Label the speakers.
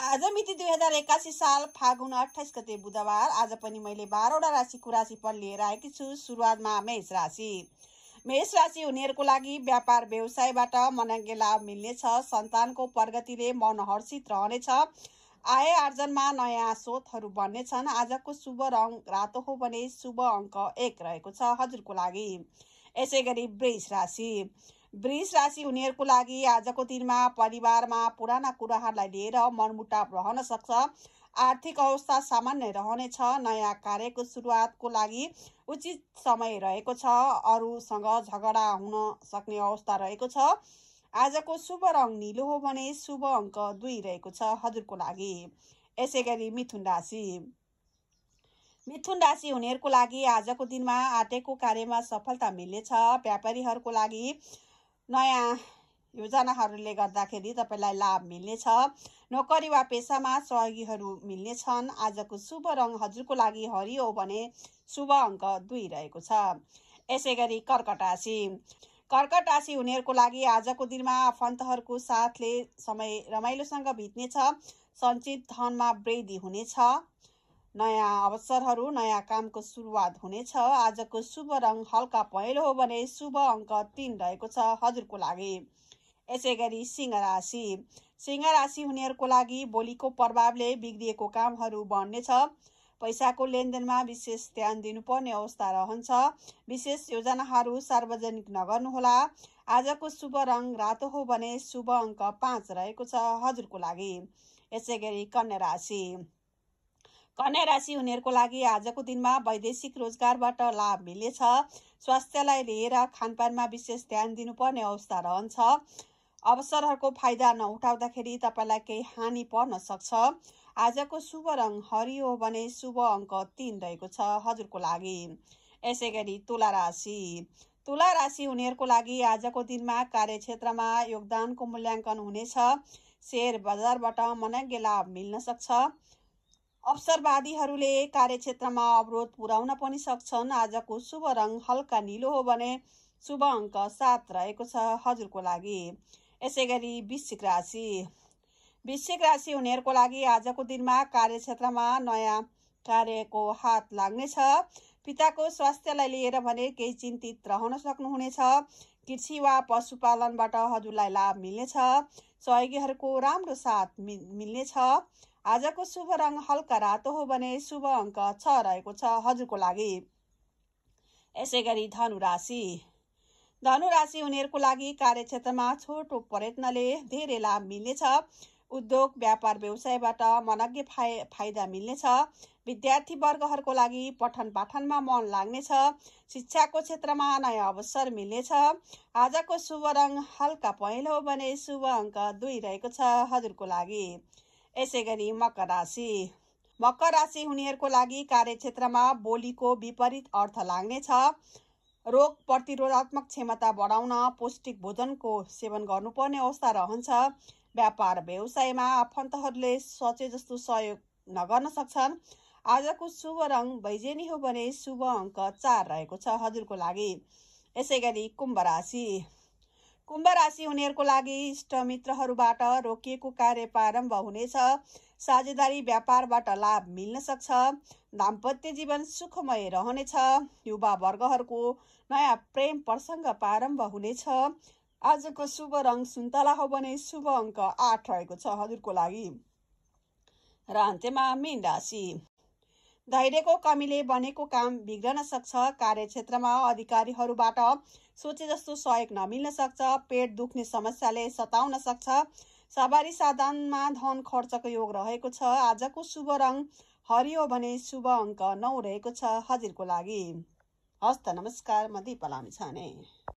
Speaker 1: आज मिति 2081 साल फागुन 28 गते बुधबार। आज पनि मैले 12वटा राशिको राशिफल लिएर आएकी छु। सुरुवातमा मेष राशि। मेष राशि हुनेहरूको लागि व्यापार व्यवसायबाट मनज्ञ लाभ मिल्नेछ। सन्तानको प्रगतिले मन हर्षित रहनेछ। आय आर्जनमा नयाँ स्रोतहरू बन्नेछन्। आजको शुभ रङ रातो हो भने शुभ अङ्क 1 रहेको छ हजुरको लागि। यसैगरी वृष राशि। वृष राशि हुनेहरूको लागि आजको दिनमा परिवारमा पुराना कुराहरूलाई लिएर मनमुटाव रहन सक्छ। आर्थिक अवस्था सामान्य रहनेछ। नयाँ कार्यको सुरुवातको लागि उचित समय रहेको छ। अरूसँग झगडा हुन सक्ने अवस्था रहेको छ। आजको शुभ रङ नीलो हो भने शुभ अङ्क 2 रहेको छ हजुरको लागि। यसैगरी मिथुन राशि। मिथुन राशि हुनेहरूको लागि आजको दिनमा आँटेको कार्यमा सफलता मिल्नेछ। व्यापारीहरूको लागि नयाँ योजनाहरूले गर्दाखेरि तपाईलाई लाभ मिल्नेछ। नोकरी वा पेसामा सहयोगीहरू मिल्नेछन्। आजको शुभ रङ हजुरको लागि हरियो हो भने शुभ अङ्क 2 रहेको छ। यसैगरी कर्कट राशि। कर्कट राशि हुनेहरूको लागि आजको दिनमा आफन्तहरूको साथले समय रमाइलोसँग बित्नेछ। सञ्चित धनमा वृद्धि हुनेछ। नयाँ अवसरहरू नयाँ कामको सुरुवात हुनेछ। आजको शुभ रङ हल्का पहेँलो हो भने शुभ अङ्क 3 रहेको छ हजुरको लागि। यसैगरी सिंह राशि। सिंह राशि हुनेहरूको लागि बोलीको प्रभावले बिग्रिएको कामहरू बढ्नेछ। पैसाको लेनदेनमा विशेष ध्यान दिनुपर्ने अवस्था रहन्छ। विशेष योजनाहरू सार्वजनिक नगर्नुहोला। आजको शुभ रङ रातो हो भने शुभ अङ्क 5 रहेको छ हजुरको लागि। यसैगरी कन्या राशि। कन्या राशि हुनेहरूको लागि आजको दिनमा वैदेशिक रोजगारबाट लाभ मिल्नेछ। स्वास्थ्यलाई लिएर खानपानमा विशेष ध्यान दिनुपर्ने अवस्था रहन्छ। अवसरहरूको फाइदा नउठाउँदाखेरि तपाईँलाई केही हानि पर्न सक्छ। आजको शुभ रङ हरियो हो भने शुभ अङ्क 3 रहेको छ हजुरको लागि। यसैगरी तुला राशि। तुला राशि हुनेहरूको लागि आजको दिनमा कार्यक्षेत्रमा योगदानको मूल्याङ्कन हुनेछ। शेयर बजारबाट मनज्ञ लाभ मिल्न सक्छ। अवसरवादीहरूले कार्यक्षेत्रमा अवरोध पुर्याउन पनि सक्छन्। आजको शुभ रङ हल्का नीलो हो भने शुभ अङ्क 7 रहेको छ हजुरको लागि। यसैगरी वृश्चिक राशि। वृश्चिक राशि हुनेहरूको लागि आजको दिनमा कार्यक्षेत्रमा नयाँ कार्यको हात लाग्नेछ। पिताको स्वास्थ्यलाई लिएर भने केही चिन्तित रहन सक्नुहुनेछ। कृषि वा पशुपालनबाट हजुरलाई लाभ मिल्नेछ। सहयोगीहरूको राम्रो साथ मिल्नेछ। आजको शुभ रङ हल्का रातो हो भने शुभ अङ्क 6 रहेको छ हजुरको लागि। यसैगरी धनु राशि। धनु राशि हुनेहरूको लागि कार्यक्षेत्रमा छोटो प्रयत्नले धेरै लाभ मिल्नेछ। उद्योग व्यापार व्यवसायबाट मनज्ञ फाइदा मिल्नेछ। विद्यार्थी वर्गहरूको लागि पठन पाठनमा मन लाग्नेछ। शिक्षाको क्षेत्रमा नयाँ अवसर मिल्नेछ। आजको शुभ रङ हल्का पहेँलो हो भने शुभ अङ्क 2 रहेको छ हजुरको लागि। यसैगरी मकर राशि। मकर राशि हुनेहरूको लागि कार्यक्षेत्रमा बोलीको विपरीत अर्थ लाग्नेछ। रोग प्रतिरोधात्मक क्षमता बढाउन पौष्टिक भोजनको सेवन गर्नुपर्ने अवस्था रहन्छ। व्यापार व्यवसायमा आफन्तहरूले सोचे जस्तो सहयोग नगर्न सक्छन्। आजको शुभ रङ बैजेनी हो भने शुभ अङ्क 4 रहेको छ हजुरको लागि। यसैगरी कुम्भ राशि। कुम्भ राशि हुनेहरूको लागि इष्टमित्रहरूबाट रोकिएको कार्य प्रारम्भ हुनेछ। साझेदारी व्यापारबाट लाभ मिल्न सक्छ। दाम्पत्य जीवन सुखमय रहनेछ। युवा वर्गहरूको नयाँ प्रेम प्रसङ्ग प्रारम्भ हुनेछ। आजको शुभ रङ सुन्तला हो भने शुभ अङ्क 8 रहेको छ हजुरको लागि। र अन्त्यमा मीन राशि। धैर्यको कमीले बनेको काम बिग्रन सक्छ। कार्यक्षेत्रमा अधिकारीहरूबाट सोचे जस्तो सहयोग नमिल्न सक्छ। पेट दुख्ने समस्याले सताउन सक्छ। सवारी साधनमा धन खर्चको योग रहेको छ। आजको शुभ रङ हरियो भने शुभ अङ्क 9 रहेको छ हजुरको लागि। हस्त नमस्कार, म दिपा लामिछाने।